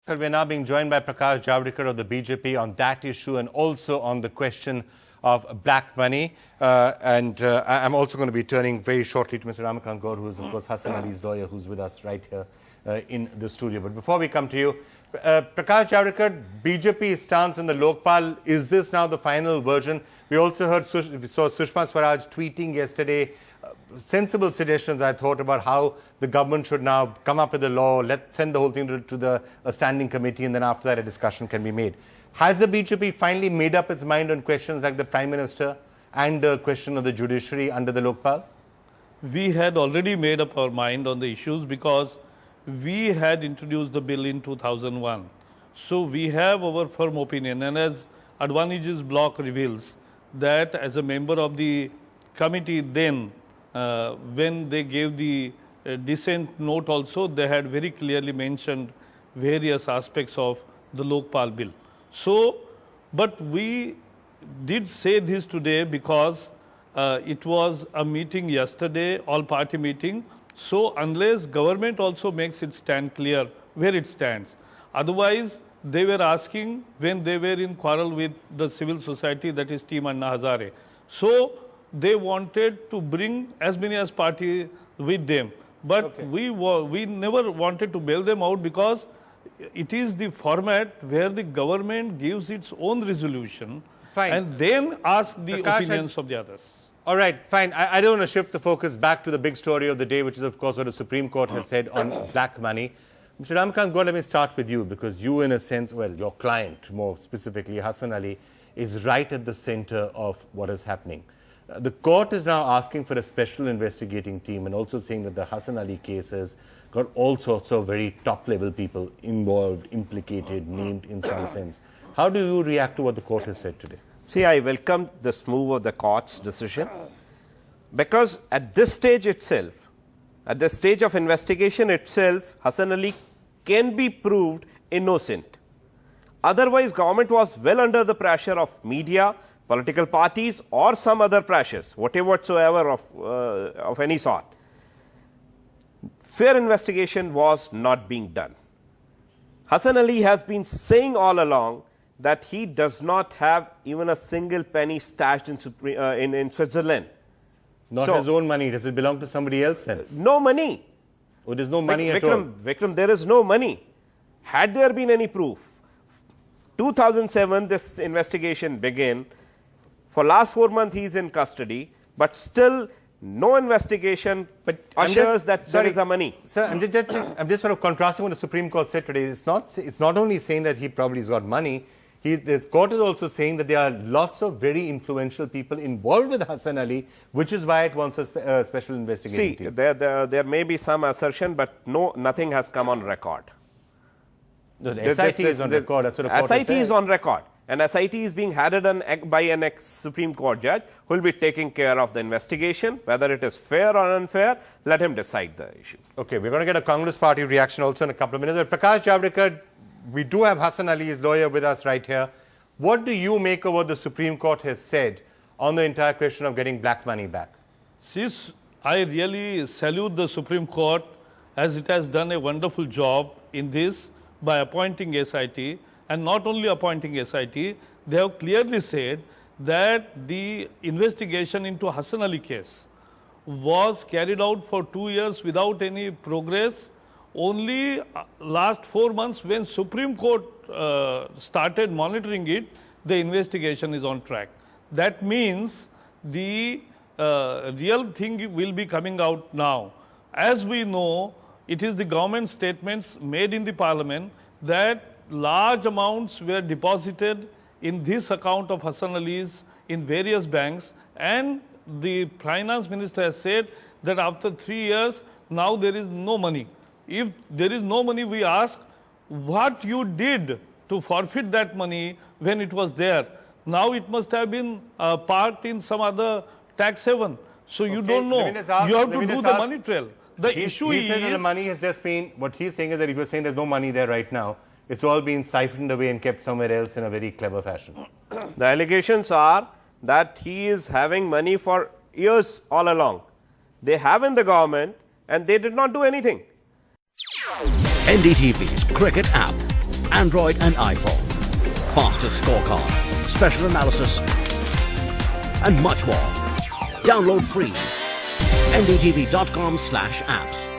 Sir, we're now being joined by Prakash Javadekar of the BJP on that issue and also on the question of black money. I'm also going to be turning very shortly to Mr. Ramakant Gaur, who is, of course, Hassan Ali's lawyer, who's with us right here in the studio. But before we come to you, Prakash Javadekar, BJP stance in the Lokpal, is this now the final version? We also heard, we saw Sushma Swaraj tweeting yesterday sensible suggestions, I thought, about how the government should now come up with a law, send the whole thing to a standing committee, and then after that a discussion can be made. Has the BJP finally made up its mind on questions like the Prime Minister and the question of the judiciary under the Lokpal? We had already made up our mind on the issues because we had introduced the bill in 2001. So we have our firm opinion, and as Advaniji's block reveals, that as a member of the committee then, when they gave the dissent note also, they had very clearly mentioned various aspects of the Lokpal bill. So, but we did say this today because it was a meeting yesterday, all-party meeting. So, unless government also makes its stand clear where it stands, otherwise they were asking when they were in quarrel with the civil society, that is Team Anna Hazare. So, they wanted to bring as many as party with them, but okay, we never wanted to bail them out because it is the format where the government gives its own resolution. Fine. And then ask the Prakash, opinions of the others. All right, fine. I don't want to shift the focus back to the big story of the day, which is, of course, what the Supreme Court has said on black money. Mr. Ramakant Gaur, let me start with you, because you, in a sense, well, your client, more specifically, Hassan Ali, is right at the center of what is happening. The court is now asking for a special investigating team and also saying that the Hassan Ali case has got all sorts of very top-level people involved, implicated, named in some sense. How do you react to what the court has said today? See, I welcome this move of the court's decision because at this stage itself, at the stage of investigation itself, Hassan Ali can be proved innocent. Otherwise, government was well under the pressure of media, political parties, or some other pressures, whatsoever of any sort. Fair investigation was not being done. Hassan Ali has been saying all along that he does not have even a single penny stashed in Switzerland. Not his own money. Does it belong to somebody else then? No money. Oh, there's no money at all. Vikram, there is no money. Had there been any proof, 2007 this investigation began. For last 4 months he is in custody, but still no investigation assures that there is a money. Sir, I'm just sort of contrasting what the Supreme Court said today. It's not only saying that he probably has got money. The court is also saying that there are lots of very influential people involved with Hassan Ali, which is why it wants a special investigating team. There may be some assertion, but nothing has come on record. No, the SIT is on record. That's what the court SIT is on record. And SIT is being headed by an ex-Supreme Court judge who will be taking care of the investigation. Whether it is fair or unfair, let him decide the issue. Okay, we're going to get a Congress party reaction also in a couple of minutes. But Prakash Javadekar, we do have Hassan Ali's lawyer with us right here. What do you make of what the Supreme Court has said on the entire question of getting black money back? Since I really salute the Supreme Court as it has done a wonderful job in this by appointing SIT. And not only appointing SIT, they have clearly said that the investigation into Hassan Ali case was carried out for 2 years without any progress. Only last 4 months when Supreme Court started monitoring it, the investigation is on track. That means the real thing will be coming out now. As we know, it is the government statements made in the parliament that large amounts were deposited in this account of Hassan Ali's in various banks, and the finance minister has said that after 3 years, now there is no money. If there is no money, we ask what you did to forfeit that money when it was there. Now it must have been parked in some other tax haven. So you don't know. You have to do the money trail. The issue is that the money has just been, what he's saying is that if you're saying there's no money there right now, it's all been siphoned away and kept somewhere else in a very clever fashion. The allegations are that he is having money for years all along. They have in the government and they did not do anything. NDTV's cricket app. Android and iPhone. Fastest scorecard, special analysis, and much more. Download free. ndtv.com/apps.